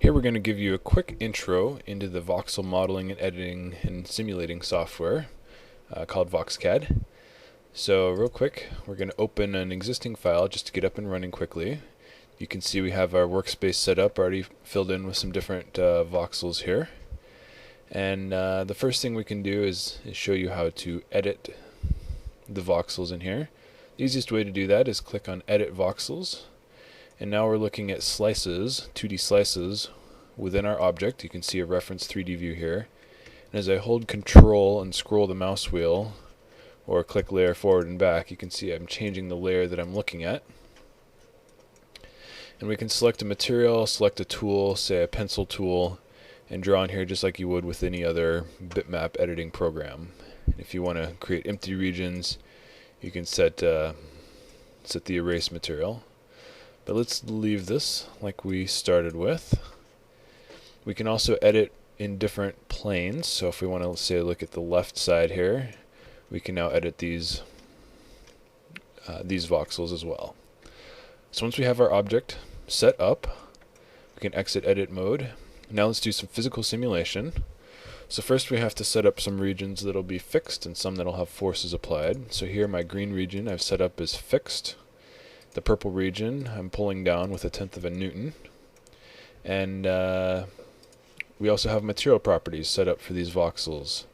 Here we're going to give you a quick intro into the voxel modeling and editing and simulating software called VoxCAD. So real quick, we're going to open an existing file just to get up and running quickly. You can see we have our workspace set up, already filled in with some different voxels here. And the first thing we can do is show you how to edit the voxels in here. The easiest way to do that is click on Edit Voxels. And now we're looking at slices, 2D slices, within our object. You can see a reference 3D view here. And as I hold Control and scroll the mouse wheel, or click layer forward and back, you can see I'm changing the layer that I'm looking at. And we can select a material, select a tool, say a pencil tool, and draw in here just like you would with any other bitmap editing program. And if you want to create empty regions, you can set the erase material. But let's leave this like we started with. We can also edit in different planes. So if we want to say look at the left side here, we can now edit these voxels as well. So once we have our object set up, we can exit edit mode. Now let's do some physical simulation. So first we have to set up some regions that'll be fixed and some that'll have forces applied. So here my green region I've set up as fixed. The purple region I'm pulling down with 1/10 of a Newton. And we also have material properties set up for these voxels.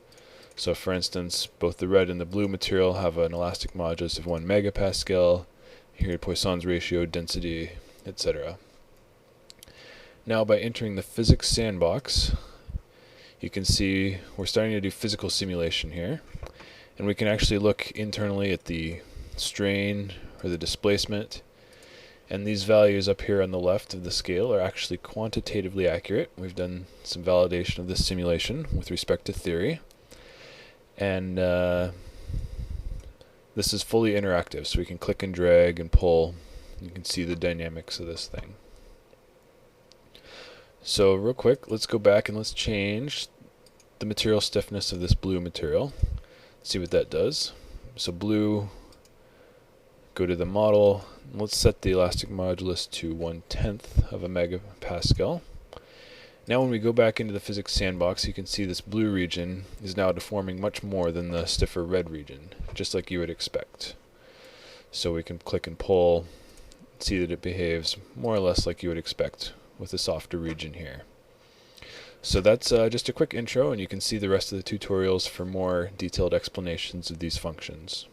So for instance, both the red and the blue material have an elastic modulus of 1 megapascal, here Poisson's ratio, density, etc. Now by entering the physics sandbox, you can see we're starting to do physical simulation here. And we can actually look internally at the strain or the displacement, and these values up here on the left of the scale are actually quantitatively accurate. We've done some validation of this simulation with respect to theory, and this is fully interactive, so we can click and drag and pull. You can see the dynamics of this thing. So real quick, let's go back and let's change the material stiffness of this blue material. See what that does. So blue, go to the model, let's set the elastic modulus to 1/10 of a megapascal. Now when we go back into the physics sandbox, you can see this blue region is now deforming much more than the stiffer red region, just like you would expect. So we can click and pull, see that it behaves more or less like you would expect with the softer region here. So that's just a quick intro, and you can see the rest of the tutorials for more detailed explanations of these functions.